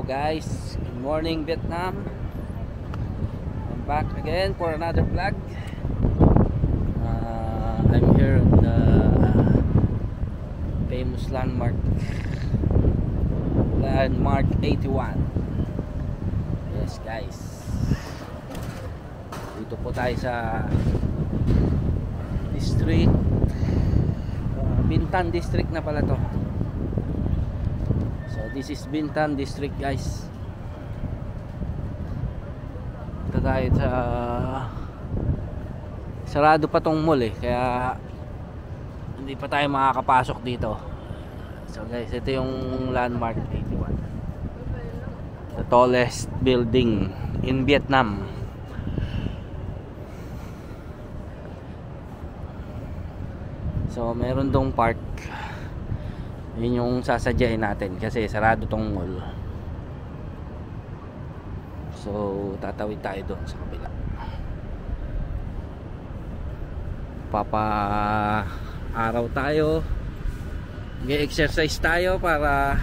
Guys, good morning Vietnam. I'm back again for another vlog. I'm here on the famous landmark 81. Yes guys, dito po tayo sa district, Bintan district na pala to. So this is Bintan district guys. Ito tayo sa sarado pa tong mall kaya hindi pa tayo makakapasok dito. So guys, ito yung landmark 81, the tallest building in Vietnam. So meron dong park, yun yung sasadyain natin kasi sarado tong mall. So tatawid tayo doon sa kabila. Papa-araw tayo, mag-exercise tayo para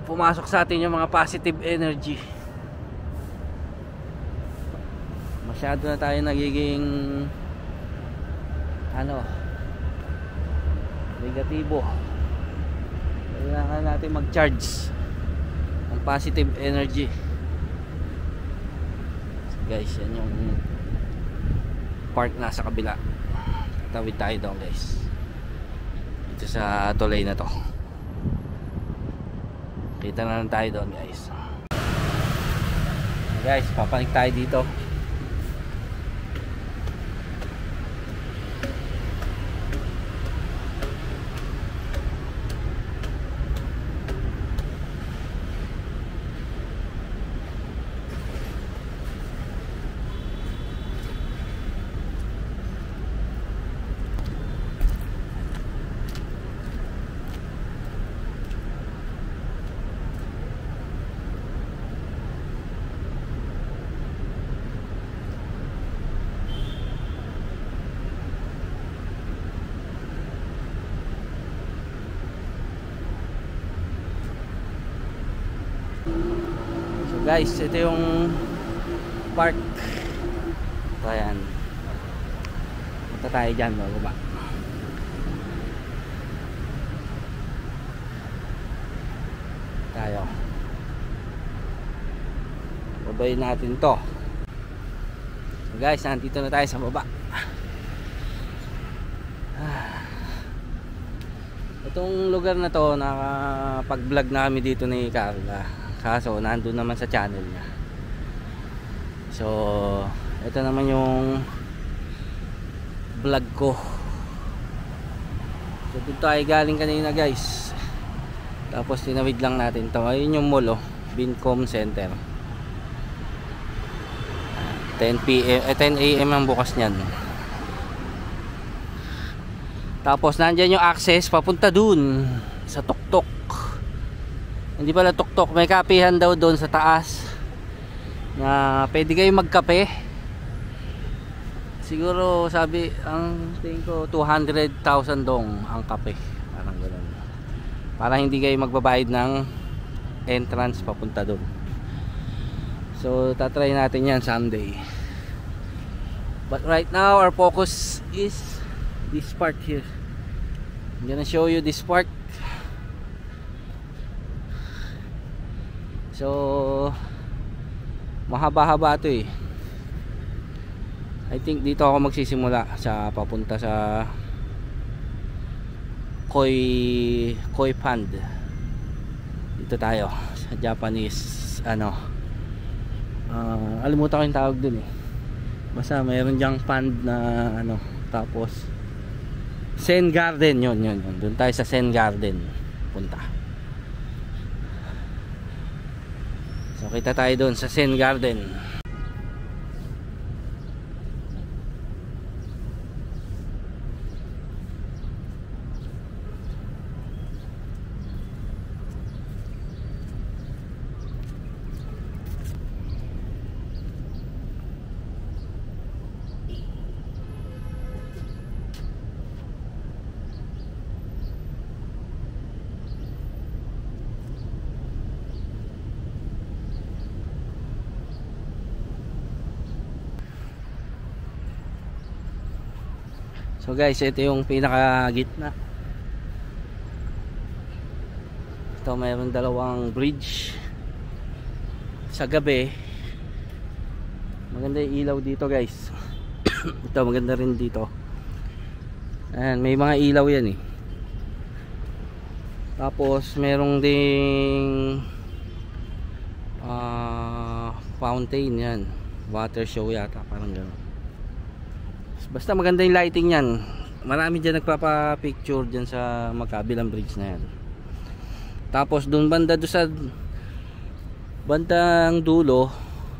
pumasok sa atin yung mga positive energy. Masyado na tayo nagiging negatibo. Kailangan natin mag-charge ng positive energy. So guys, yan yung park na sa kabila. Tawid tayo doon guys, dito sa tulay na to. Kita na lang tayo doon guys. Guys, papanik tayo dito. Guys, ito yung park. So ayan, punta tayo dyan bababa. Tayo babayin natin to. So guys, nandito na tayo sa baba. Itong lugar na to, nakapag-vlog namin dito ni Carla, kaso nandun naman sa channel niya. So ito naman yung vlog ko. So dito tayo galing kanina guys, tapos tinawid lang natin to. Ayun yung mall, Vincom Center. 10 AM ang bukas niyan. Tapos nandyan yung access papunta dun sa tuktok. Hindi pala tuktok, may kapihan daw doon sa taas na pwede kayo magkape. Siguro sabi, ang tingin ko 200,000 dong ang kape, parang gano'n, para hindi kayo magbabayad ng entrance papunta doon. So tatry natin yan someday, but right now our focus is this part here. I'm gonna show you this part. So mahaba-haba ito I think dito ako magsisimula sa papunta sa Koi Pond. Dito tayo sa Japanese alimutan ko yung tawag dun basta mayroon dyang pond na tapos Zen Garden, yun. Doon tayo sa Zen Garden punta. So kita tayo doon sa Zen Garden. So guys, ito yung pinaka gitna. Ito mayroong dalawang bridge. Sa gabi maganda yung ilaw dito guys. Ito maganda rin dito. Ayan, may mga ilaw yan eh. Tapos merong ding fountain yan, water show yata, parang gano'n. Basta maganda yung lighting yan. Marami dyan nagpapa-picture dyan sa magkabilang bridge na yan. Tapos dun banda, doon sa bandang dulo,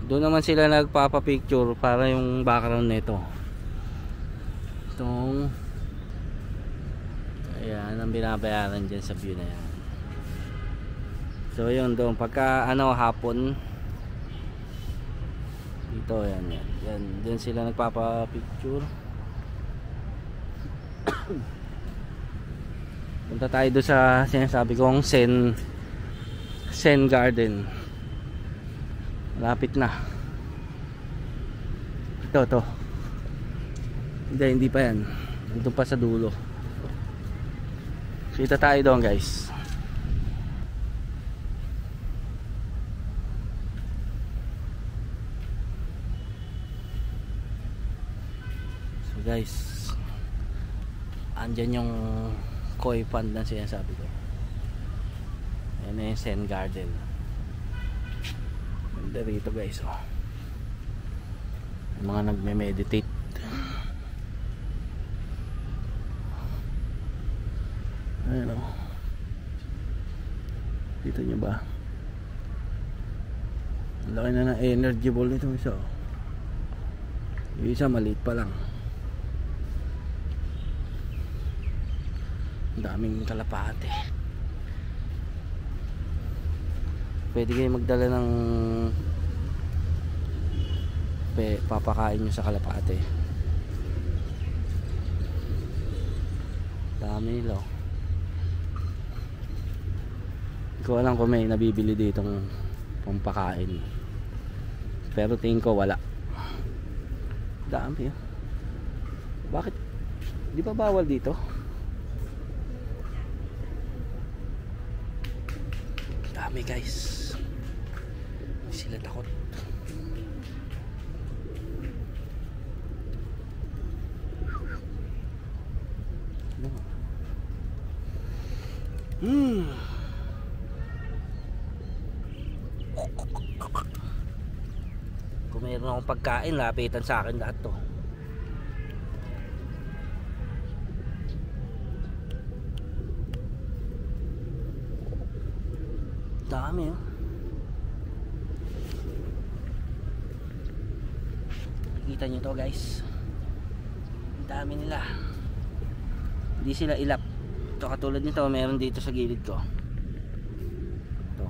doon naman sila nagpapa-picture para yung background nito. Itong ayan ang binabayaran dyan sa view na yan. So yun doon pagka hapon dito yan dyan sila nagpapa-picture. Punta tayo doon sa sinasabi kong Sen Garden. Malapit na. Ito hindi pa yan, nandun pa sa dulo. Kita tayo doon guys. So guys, andyan yung koi pond na sinasabi ko. Yan yung Sen Garden. Ganda rito guys, oh. Yung mga nagme-meditate. Ayan o. Dito nyo ba? Ang laki na ng energy ball nito isa o. Yung isa maliit pa lang. Ang daming kalapate. Pwede kayo magdala ng papakain nyo sa kalapate. Dami nila o. Hindi ko alam kung may nabibili ditong pampakain, pero tingin ko wala. Dami. Bakit? Di ba bawal dito? Dami guys. Hindi sila takot. Kung mayroon akong pagkain, lapitan sa akin lahat to. Dami oh. Nakikita nyo to guys. Dami nila. Hindi sila ilap. Ito katulad nito, meron dito sa gilid ko. Ito.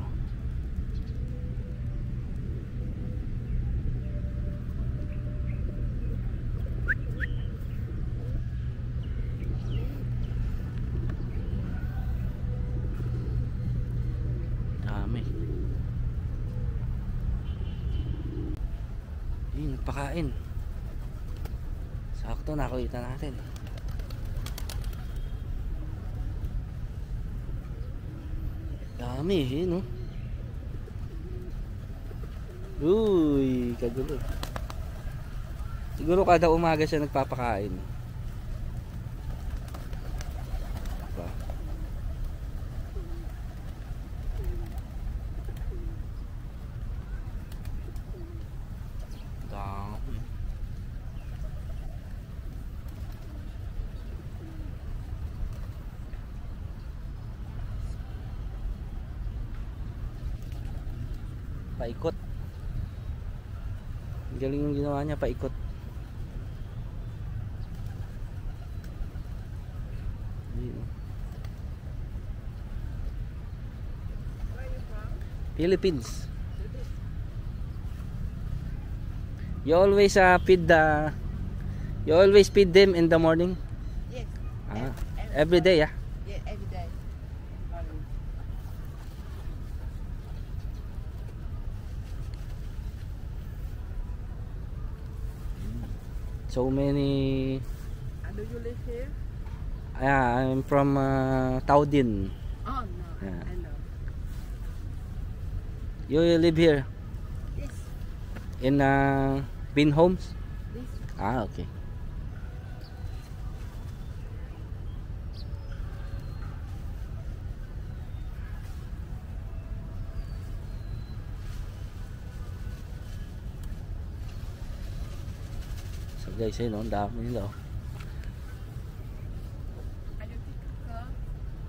Dami. Yun, nagpakain. Sakto, nakita natin. Dami eh, no? Uy, kagulo. Siguro kada umaga siya nagpapakain. Diba? Dami. Paikot. Galing yung ginawa niya, paikot. Philippines. You always feed them in the morning? Yes. Every day, yeah? Yeah, every day. So many Do you live here? Yeah, I'm from Taudin. Oh no, Yeah. I know. You live here This, in Bin Homes? this. Ah, okay. So guys, ayun, ang dami nila.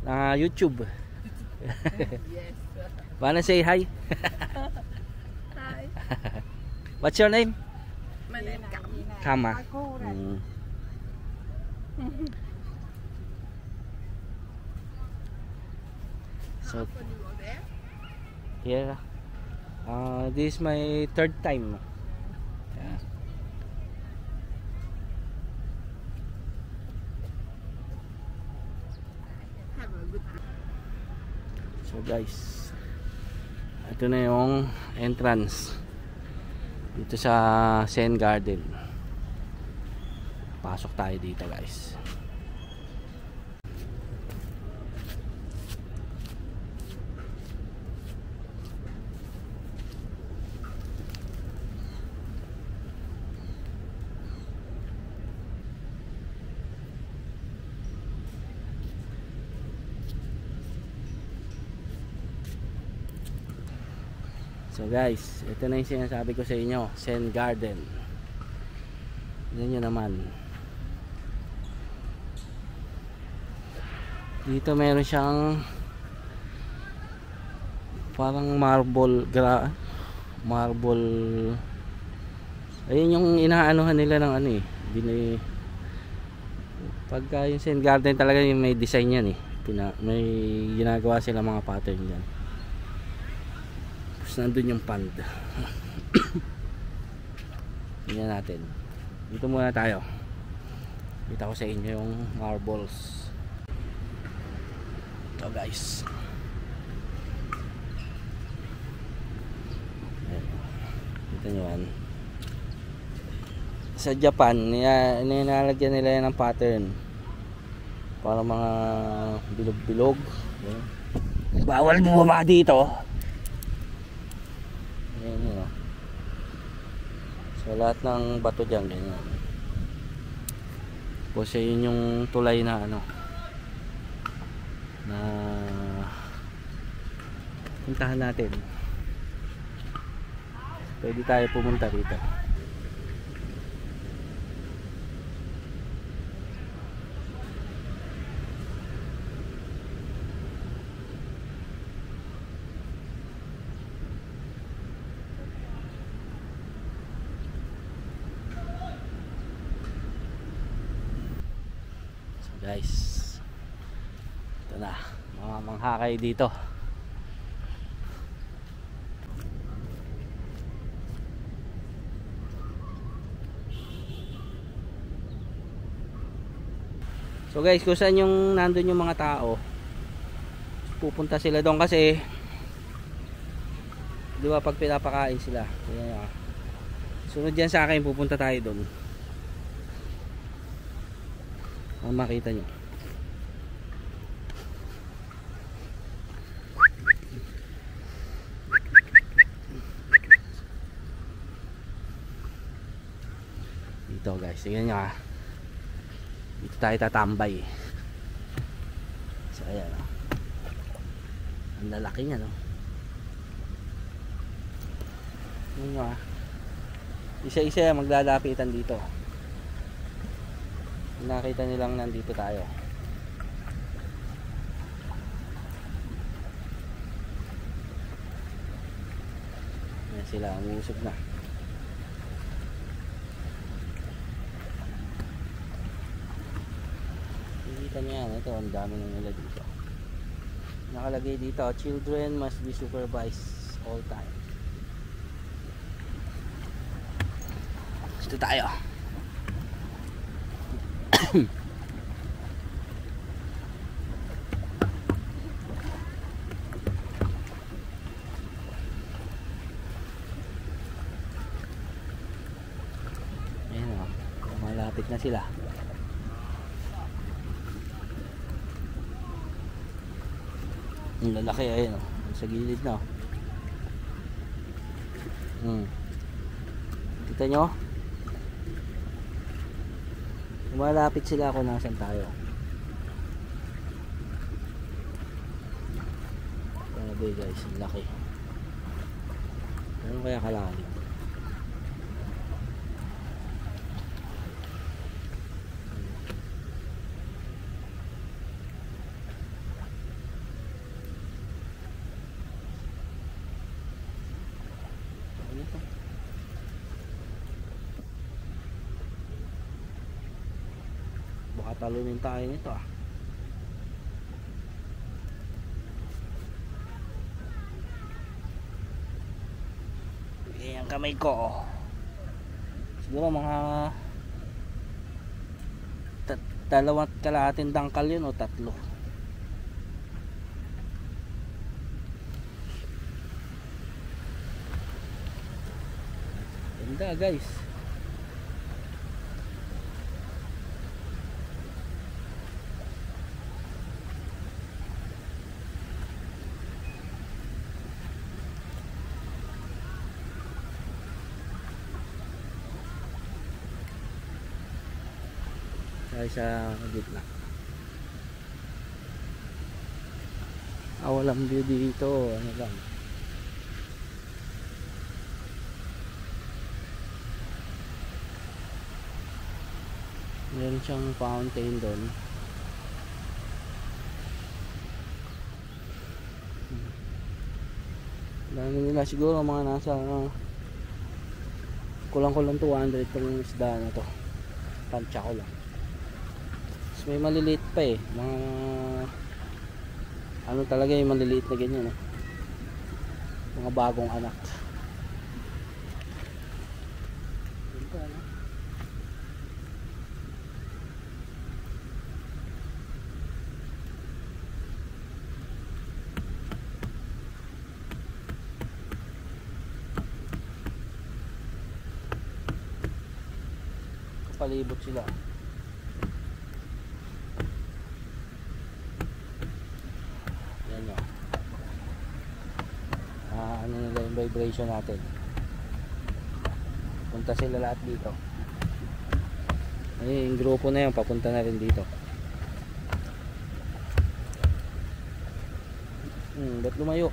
Are you TikToker? YouTube. Yes. Wanna say hi? Hi. What's your name? My name is Kama. Mm. So When you go there? here, this is my third time. Yeah. Have a good day. So guys, ito na yung entrance dito sa Zen Garden. Pasok tayo dito guys. So guys, ito na yung sinasabi ko sa inyo, Zen Garden. Tignan nyo naman. Dito meron siyang parang marble. Ayun yung inaanuhan nila ng ano eh. Pagka yung Zen Garden talaga yung may design yan eh. May ginagawa sila mga pattern yan. Nandun yung pond. Tingnan natin. Dito muna tayo. Kita ko sa inyo yung marbles. Ito guys. Dito nyo yan. Sa Japan, nilalagyan nila yan ng pattern para mga bilog-bilog. Bawal bumaba dito. So lahat ng bato dyan ganyan. Tapos yun yung tulay na ano na puntahan natin. Pwede tayo pumunta dito. Guys, ito na, mamamangha kayo dito. So guys, kung saan yung nandun yung mga tao, pupunta sila doon kasi di ba pag pinapakain sila, kaya sunod yan sa akin, pupunta tayo doon. Ang makita nyo dito guys, tingnan nyo ha, dito tayo tatambay. So ayan o, ang lalaki nya no. Tingnan nyo ha, isa-isa maglalapitan dito. Nakita nilang nandito tayo. Yan sila, umusog na. Nakita niyo yan, ito ang dami ng nila dito. Nakalagay dito, children must be supervised all time. Dito tayo. Ayan o, malapit na sila. Ang lalaki, ayun, oh. Sa gilid na, oh. Kita nyo? Malapit sila kung nasan tayo. Grabe guys, ang laki. Ano kaya kalalim? Ano to? Baka talunin tayo nito ah. Ang kamay ko, oh. Siguro mga dalawang kalahating dangkal yun o tatlo. Ganda guys. Ay sa gitna. Walang view dito, ano lang. Meron siyang fountain doon. Dami nila siguro mga nasa kulang-kulang 200 itong isda na to. Tansya ko lang. May maliliit pa eh, mga ano talaga yung maliliit na ganyan, mga bagong anak. Ganito, ano? Kapalibot sila. Ano nila yung vibration natin. Punta sila lahat dito. Ay, yung grupo na yan papunta na rin dito. Ba't lumayo?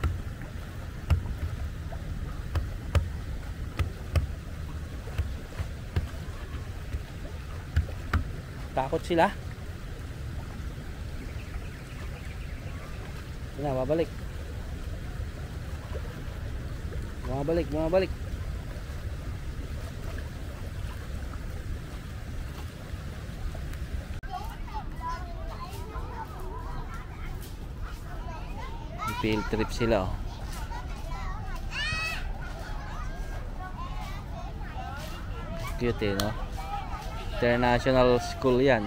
Takot sila. Yan, babalik. Bumabalik. Field trip sila, oh. Cute eh, no? International school yan.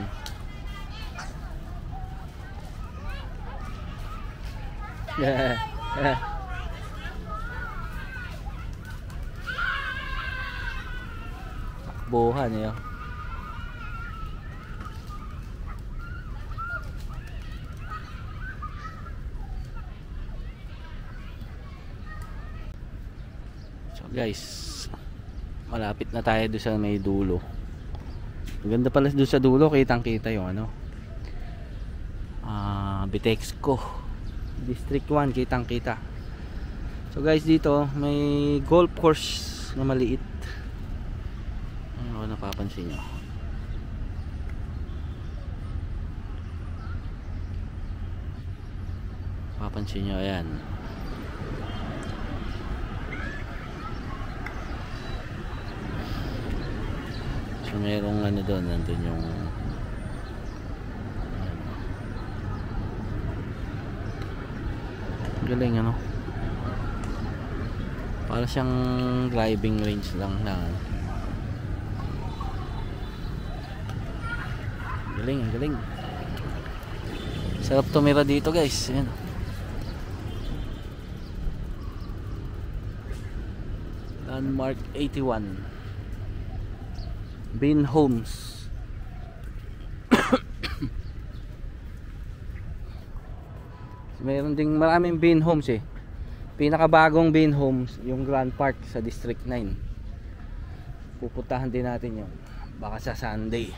Buhan eh, oh. So guys, malapit na tayo doon sa may dulo. Maganda pala doon sa dulo, kitang kita yung ano, Bitexco District 1, kitang kita. So guys, dito may golf course na maliit. Ano napapansin nyo? Papansin nyo, ayan. So merong ano doon, nandun yung galing, ano, para siyang driving range lang na galing, ang galing. Sarap tumira dito guys. Ayan. Landmark 81 Bin Homes. Meron ding maraming bean homes eh. Pinakabagong bean homes yung Grand Park sa District 9. Pupuntahan din natin yun baka sa Sunday.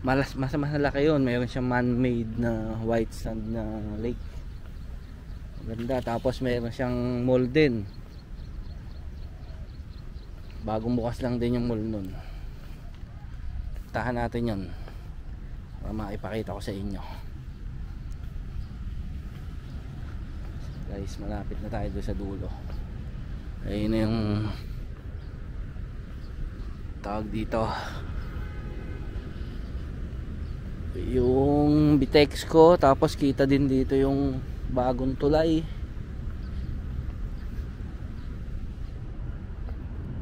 Mas malaki yun. Meron siyang man-made na white sand na lake. Maganda. Tapos meron siyang mall din. Bagong bukas lang din yung mall nun. Puntahan natin yun para maipakita ko sa inyo. Guys, malapit na tayo doon sa dulo. Ayun na yung tawag dito, yung Bitexco. Tapos kita din dito yung bagong tulay.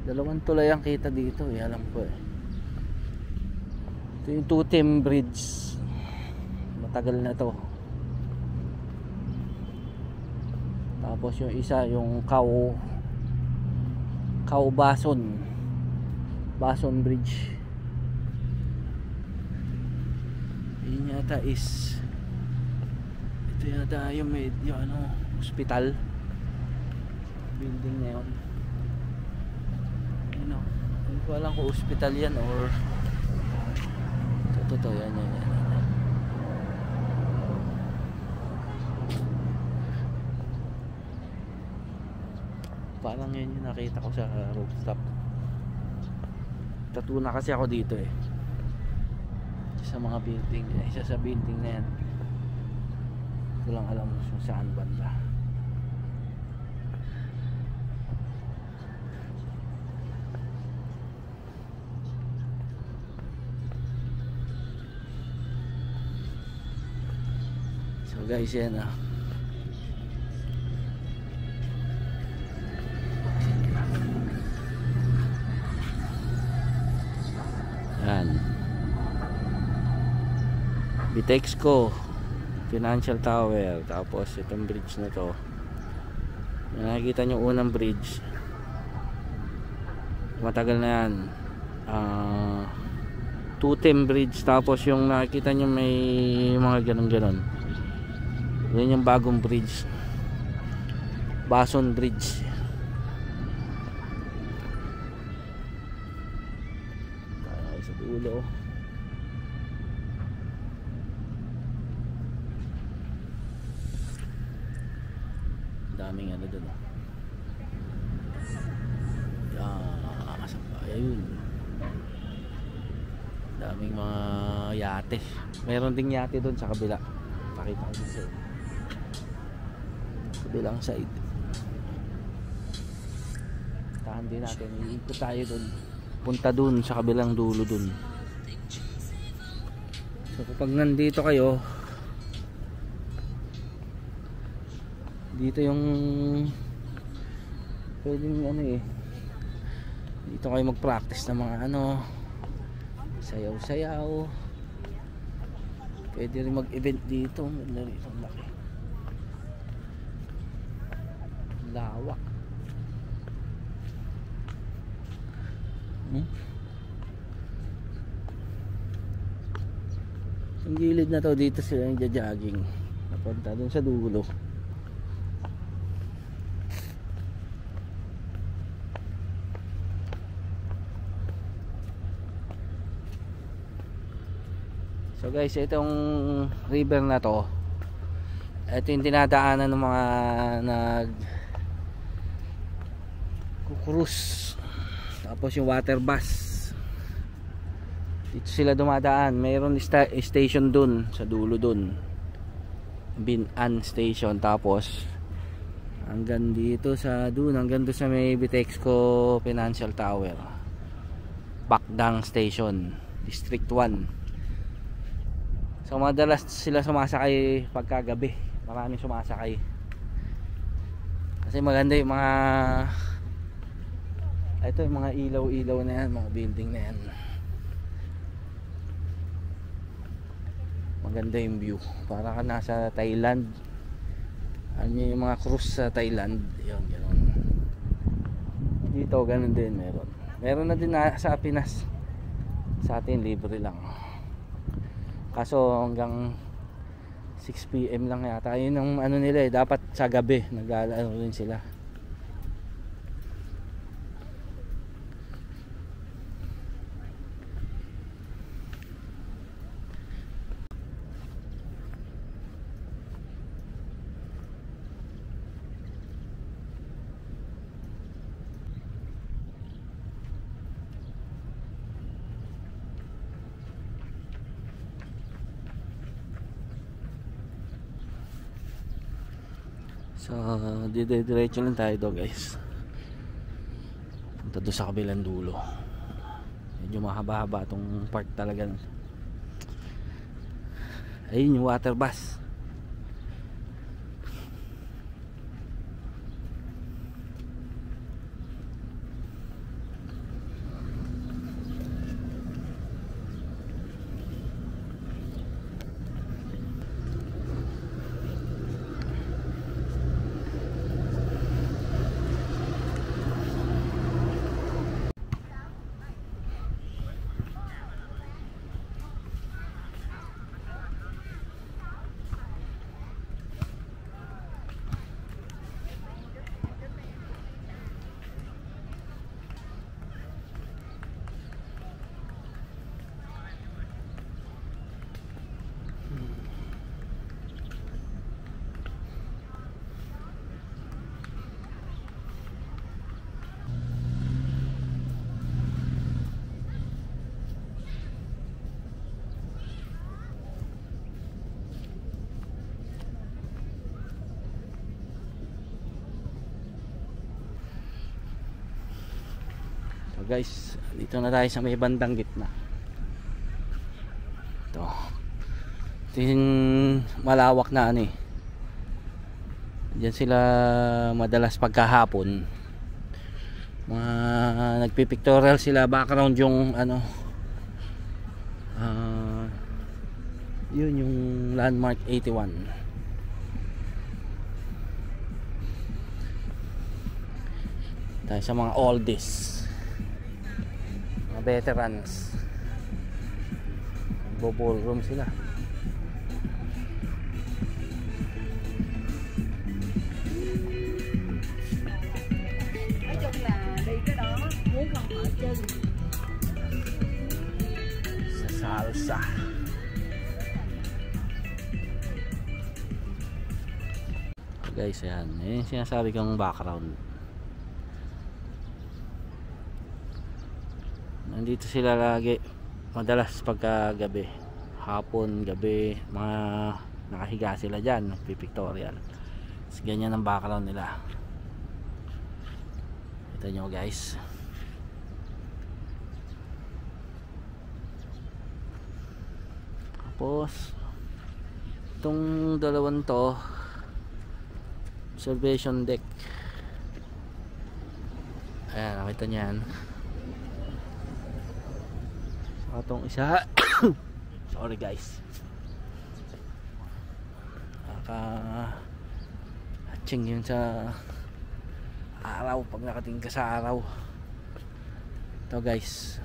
Dalawang tulay ang kita dito eh, alam ko eh. Ito yung Tutim Bridge. Matagal na to. Tapos yung isa yung Bason Bridge. Yun yata is, ito yata yung hospital building na yun. Hindi ko alam kung hospital yan or totoo. Yan. Parang yun yung nakita ko sa rooftop. Tatuna kasi ako dito eh, sa mga building. Isa sa building na yan, ko lang alam kung saan banda. So guys, yan ah. Bitexco Financial Tower. Tapos itong bridge na to, nakikita nyo unang bridge, matagal na yan, Tutim Bridge. Tapos yung nakikita nyo may mga ganon, yun yung bagong bridge, Bason Bridge. Tayo sa dulo. Daming ano doon. Ayun. Daming mga yate. Meron ding yate doon sa kabila. Pakita ko dito sa kabilang side. Tahan din natin. Iikot tayo doon. Punta doon sa kabilang dulo doon. So kapag nandito kayo, dito yung pwedeng dito kayo mag-practice ng mga sayaw-sayaw. Pwede rin mag-event dito. Maganda rin ang laki, lawak. Yung gilid na to, dito sila yung jogging napunta dun sa dulo. So guys, itong river na to, ito yung dinadaanan ng mga cruise. Tapos yung water bus, dito sila dumadaan. Mayroon station dun sa dulo dun, Binan Station. Tapos hanggang dito sa dun, hanggang doon sa may Bitexco Financial Tower, Bakdang Station, District 1. So madalas sila sumasakay pagkagabi. Maraming sumasakay kasi maganda yung mga yung mga ilaw-ilaw na yan, mga building na yan. Maganda yung view, para ka nasa Thailand. Ano yung mga cruise sa Thailand, yun, gano'n. Dito ganun din, meron na din sa Pinas. Sa atin libre lang, kaso hanggang 6 PM lang yata. Yun ang ano nila eh, dapat sa gabi nag-ano rin sila. So, diretso lang tayo do guys. Punta doon sa kabilang dulo. Medyo mahaba-haba tong part talaga. Ayun yung water bus. So guys, dito na tayo sa may bandang gitna. Ito yung malawak na ano eh. Diyan sila madalas pagkahapon. Mga nagpipictorial sila, background yung ano, yun yung landmark 81. Tayo sa mga oldies, mga veterans. Ballroom sila. Nói chung là đi cái đó muốn không ở chân. Sa salsa. Guys, yan. Yan yung sinasabi kong background. Nandito sila lagi. Madalas pagka gabi, hapon, gabi, mga nakahiga sila dyan, pipictorial. Tapos ganyan ang background nila. Kita nyo guys. Tapos itong dalawang to, observation deck. Ayan, nakita nyo yan. Atong isa sorry guys, hatching yun sa araw pag nakatingin ka sa araw. Ito guys,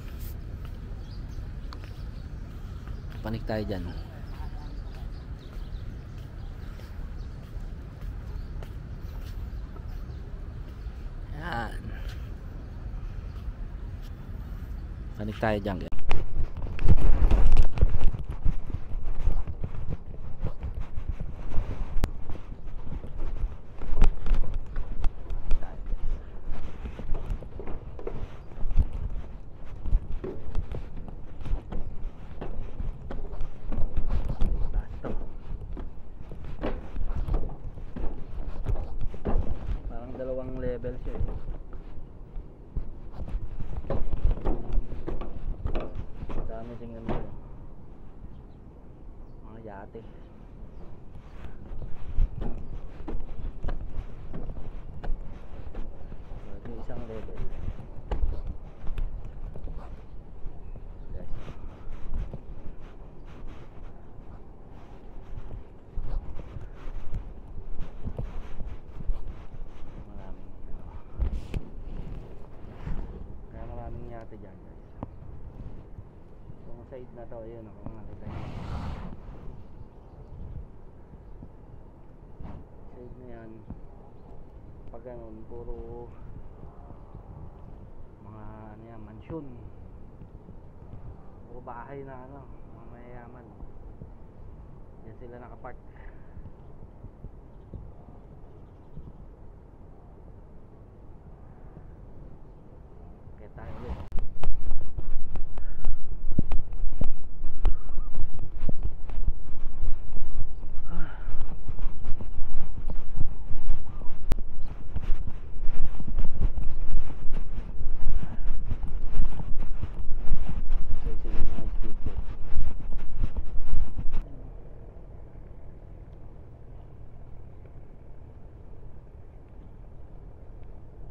panik tayo dyan. Yan, panik tayo dyan guys. Dalawang level siya eh. Dami tingnan mo mga yate. Ito isang level. Yate dyan guys. Itong side na to, yun ako, nakita nyo. side na yan, pag ganun puro mga ano yan, mansyon, puro bahay na ano, mga mayayaman. Yan sila nakapark. Okay, tayo ulit.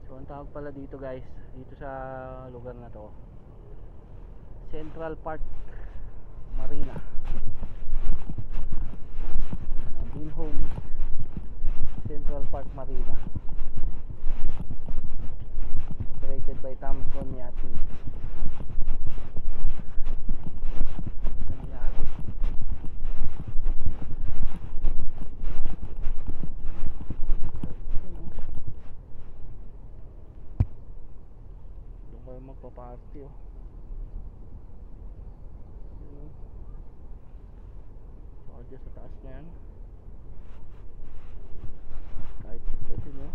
So ang tawag pala dito guys, dito sa lugar na to, Central Park Marina. Binhome Central Park Marina, operated by Thompson Yachting. Magpa-party oh. So dyan sa taas na yan, kahit pwede nyo.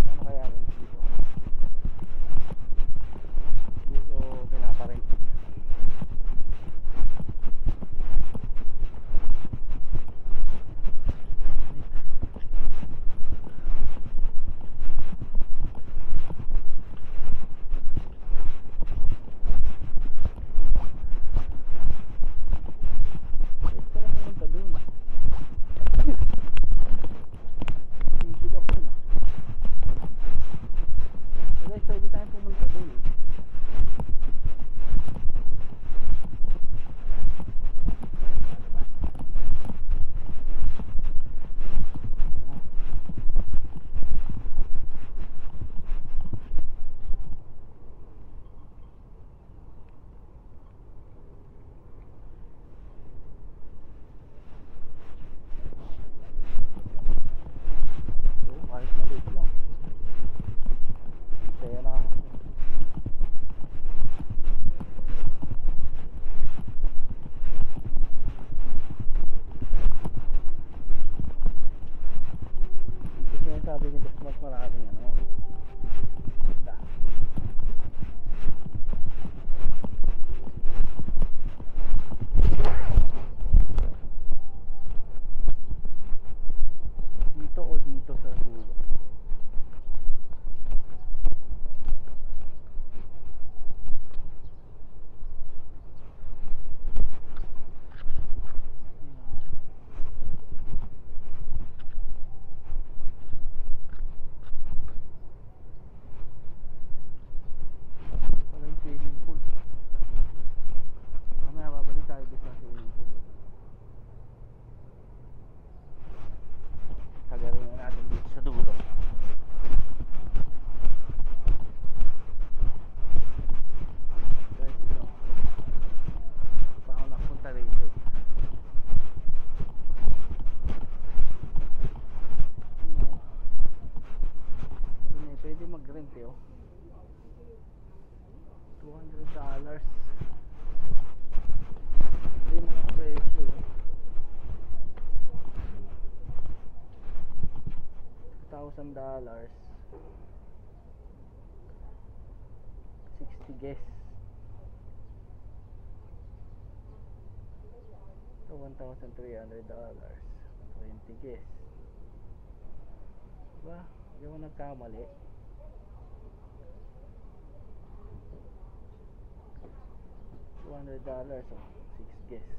Ano kaya rin dito? Dito pinaparent niya. Pwede tayo pumunta doon. Kahit maliit lang. Kaya na kasi yung sabi ni Boss mas maraming ano da. Dito o dito sa dulo. Swimming pool. Mamaya babalik tayo sa swimming pool. Tagarin na natin dito sa dulo. Guys, ito. Pa ako nakapunta rito. Pwede mag-rent eh oh. $200. Hindi mga presyo. $1,000. 60 guests. So $1,300. 20 guests. Diba? Hindi mo nagkamali. $200 so 6 guests.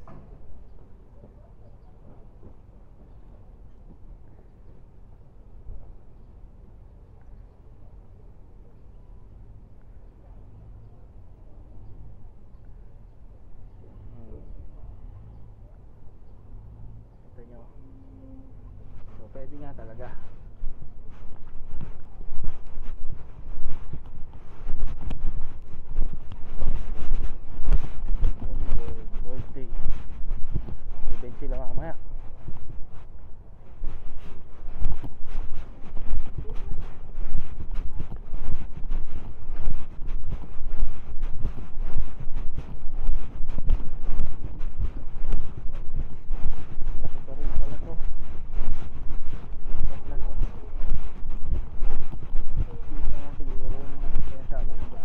Ito nyo. So pwede nga talaga. mamaya. Laki pa rin pala to. Laki na to. Dito na siguro kaya sabi ko ba.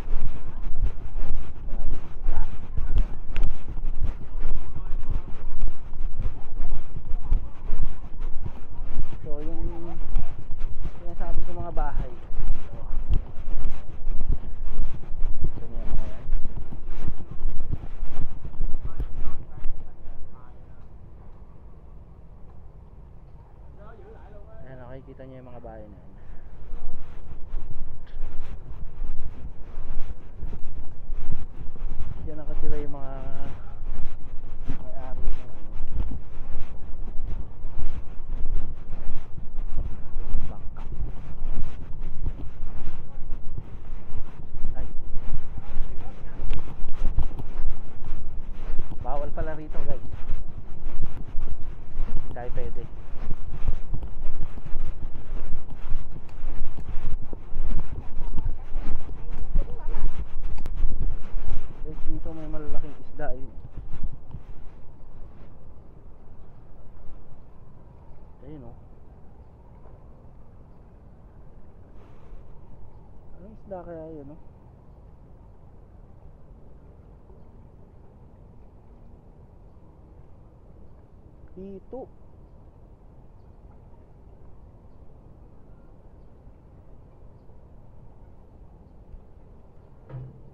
Maraming isda. So yung sinasabi ko mga bahay. Ito niya mga yan. Ayan, nakikita niyo yung mga bahay na yan. Diyan nakatira yung mga may-ari ng ano, yung bangka. Ay, bawal pala rito guys, hindi tayo pwede. Guys, dito may malalaking isda yun. Ayun o. Anong isda kaya yun o? Hito.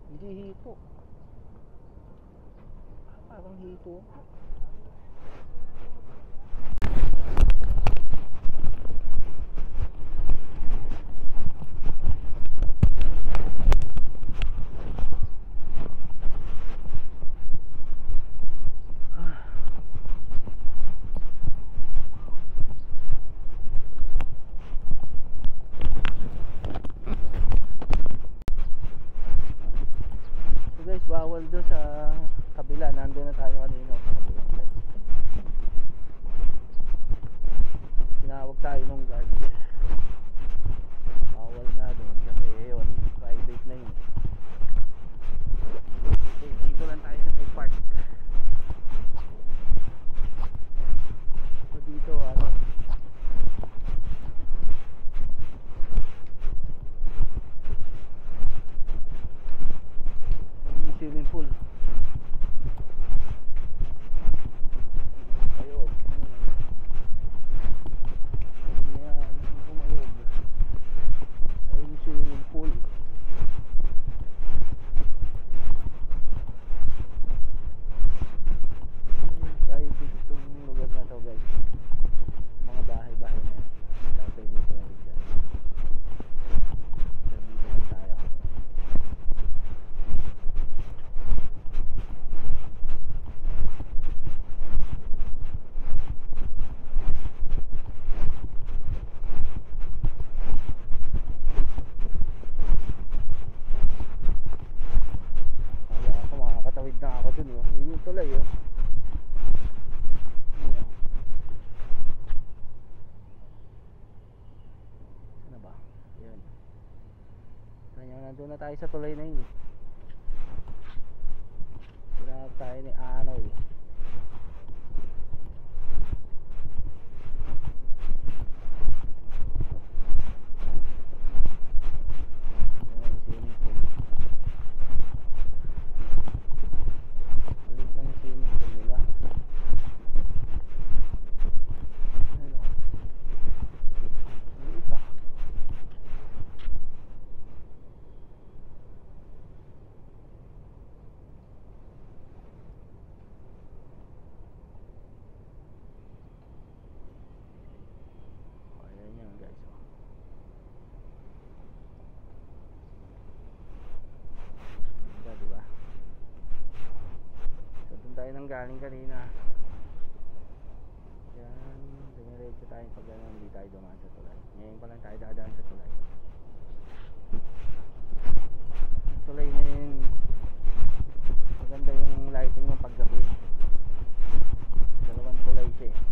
Hindi hito. Parang hito. So guys, bawal doon sa kabila. Nandun na tayo kanina sa kabilang side. Tinawag tayo nung guard. Bawal nga doon kasi yun, private na yun. Okay, dito lang tayo sa may park. So dito ano, may swimming pool. Ayun. Ayan, ayun. Ayun yung swimming pool. Private itong lugar na to guys. Mga bahay-bahay na yan. Kaya pwede ito ulit dyan. Dito lang tayo. Kaya ako makakatawid na ako dun oh. Yun yung tulay oh. Yun, oh. Ano ba? Yun. Kanya nandun na tayo sa tulay na yun eh. Tinawag tayo ni Anoy. Ayan yung swimming pool. Maliit lang yung swimming pool nila. Ayan o. Maliit ah. Ayan yan guys oh. Ganda diba? So dun tayo nang galing kanina. Yan, dumiretso tayo pag gano'n, hindi tayo dumaan sa tulay. Ngayon pa lang tayo dadaan sa tulay. Ang tulay na yun, maganda yung lighting ng paggabi. Dalawang tulay siya eh.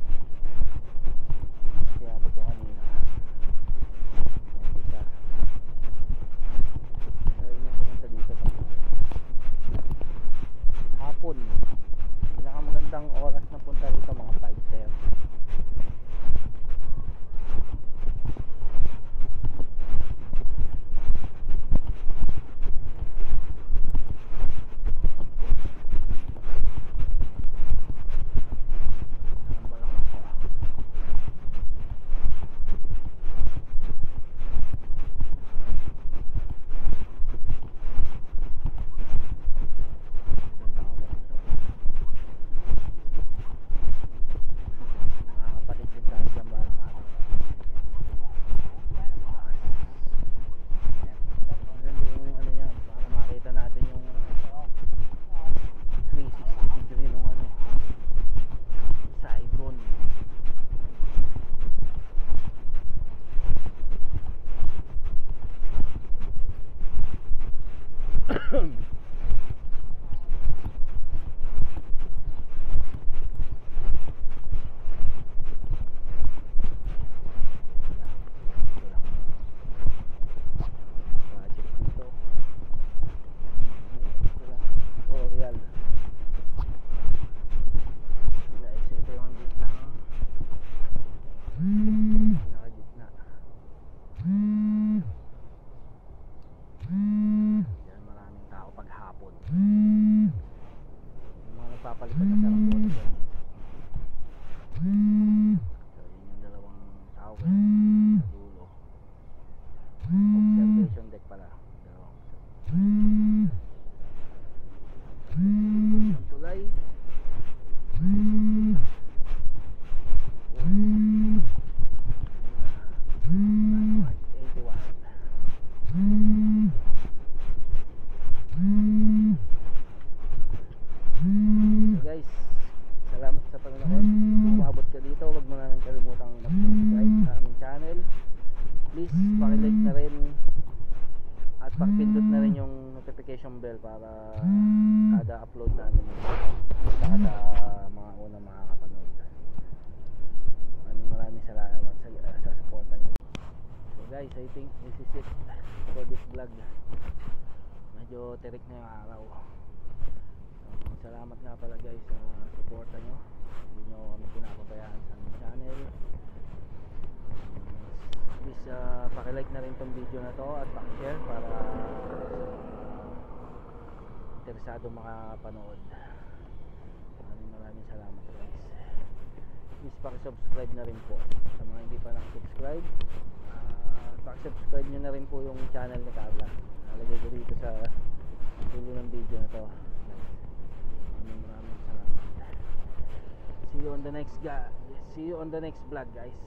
guys, paki-like na rin at pakipindot na rin yung notification bell para kada upload namin kada mga unang makakapanood. Maraming salamat sa suporta niyo. So guys, I think this is it for this vlog. Medyo tirik na yung araw. Salamat nga pala guys sa suporta nyo. Hindi nyo kami pinapabayaan sa aming channel. Please pakilike na rin tong video na to at pakishare para sa interesado makapanood. Maraming salamat guys. Please pakisubscribe na rin po sa mga hindi pa nakasubscribe. Pakisubscribe nyo na rin po yung channel ni Carla. Nalagay ko dito sa dulo ng video na to. Maraming salamat. See you on the next vlog guys.